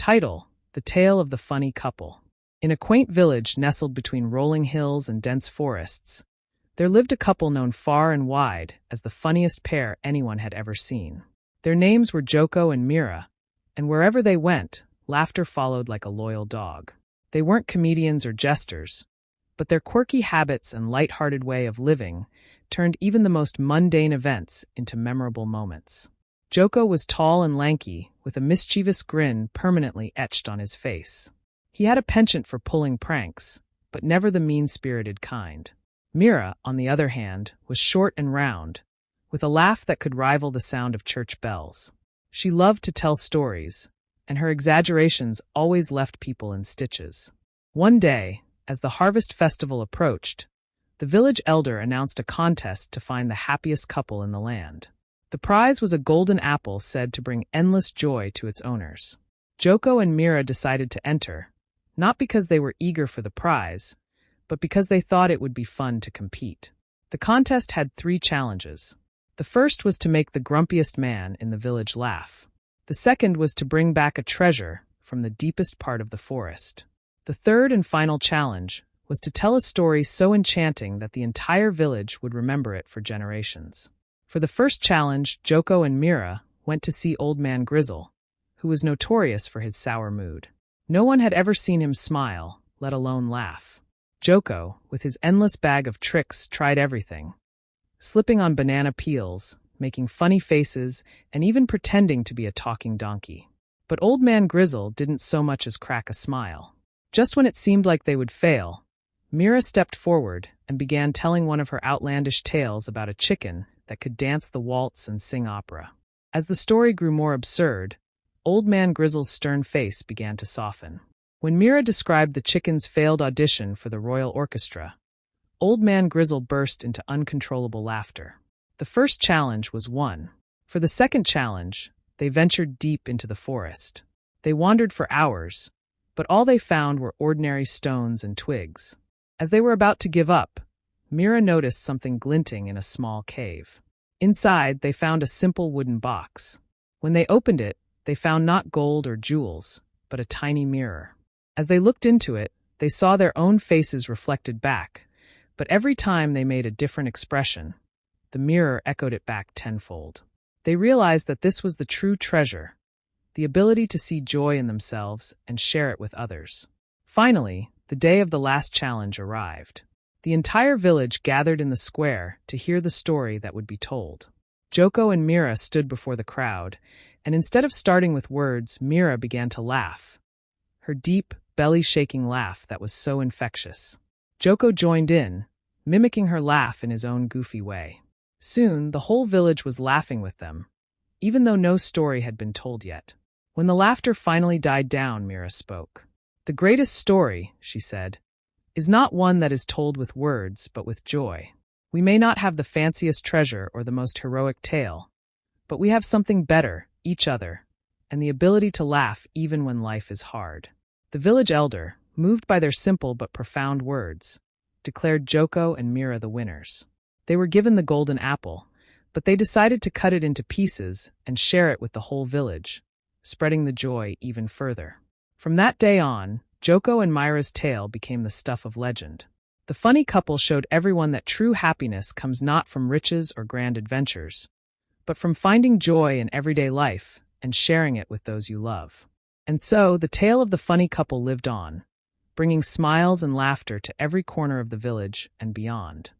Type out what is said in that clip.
Title: The Tale of the Funny Couple. In a quaint village nestled between rolling hills and dense forests, there lived a couple known far and wide as the funniest pair anyone had ever seen. Their names were Joko and Mira, and wherever they went, laughter followed like a loyal dog. They weren't comedians or jesters, but their quirky habits and light-hearted way of living turned even the most mundane events into memorable moments. Joko was tall and lanky, with a mischievous grin permanently etched on his face. He had a penchant for pulling pranks, but never the mean-spirited kind. Mira, on the other hand, was short and round, with a laugh that could rival the sound of church bells. She loved to tell stories, and her exaggerations always left people in stitches. One day, as the harvest festival approached, the village elder announced a contest to find the happiest couple in the land. The prize was a golden apple said to bring endless joy to its owners. Joko and Mira decided to enter, not because they were eager for the prize, but because they thought it would be fun to compete. The contest had 3 challenges. The first was to make the grumpiest man in the village laugh. The second was to bring back a treasure from the deepest part of the forest. The third and final challenge was to tell a story so enchanting that the entire village would remember it for generations. For the first challenge, Joko and Mira went to see Old Man Grizzle, who was notorious for his sour mood. No one had ever seen him smile, let alone laugh. Joko, with his endless bag of tricks, tried everything, slipping on banana peels, making funny faces, and even pretending to be a talking donkey. But Old Man Grizzle didn't so much as crack a smile. Just when it seemed like they would fail, Mira stepped forward and began telling one of her outlandish tales about a chicken that could dance the waltz and sing opera. As the story grew more absurd, Old Man Grizzle's stern face began to soften. When Mira described the chicken's failed audition for the royal orchestra, Old Man Grizzle burst into uncontrollable laughter. The first challenge was won. For the second challenge, they ventured deep into the forest. They wandered for hours, but all they found were ordinary stones and twigs. As they were about to give up, Mira noticed something glinting in a small cave. Inside, they found a simple wooden box. When they opened it, they found not gold or jewels, but a tiny mirror. As they looked into it, they saw their own faces reflected back, but every time they made a different expression, the mirror echoed it back tenfold. They realized that this was the true treasure, the ability to see joy in themselves and share it with others. Finally, the day of the last challenge arrived. The entire village gathered in the square to hear the story that would be told. Joko and Mira stood before the crowd, and instead of starting with words, Mira began to laugh. Her deep, belly-shaking laugh that was so infectious. Joko joined in, mimicking her laugh in his own goofy way. Soon, the whole village was laughing with them, even though no story had been told yet. When the laughter finally died down, Mira spoke. "The greatest story," she said, "is not one that is told with words, but with joy. We may not have the fanciest treasure or the most heroic tale, but we have something better, each other, and the ability to laugh even when life is hard." The village elder, moved by their simple but profound words, declared Joko and Mira the winners. They were given the golden apple, but they decided to cut it into pieces and share it with the whole village, spreading the joy even further. From that day on, Joko and Mira's tale became the stuff of legend. The funny couple showed everyone that true happiness comes not from riches or grand adventures, but from finding joy in everyday life and sharing it with those you love. And so, the tale of the funny couple lived on, bringing smiles and laughter to every corner of the village and beyond.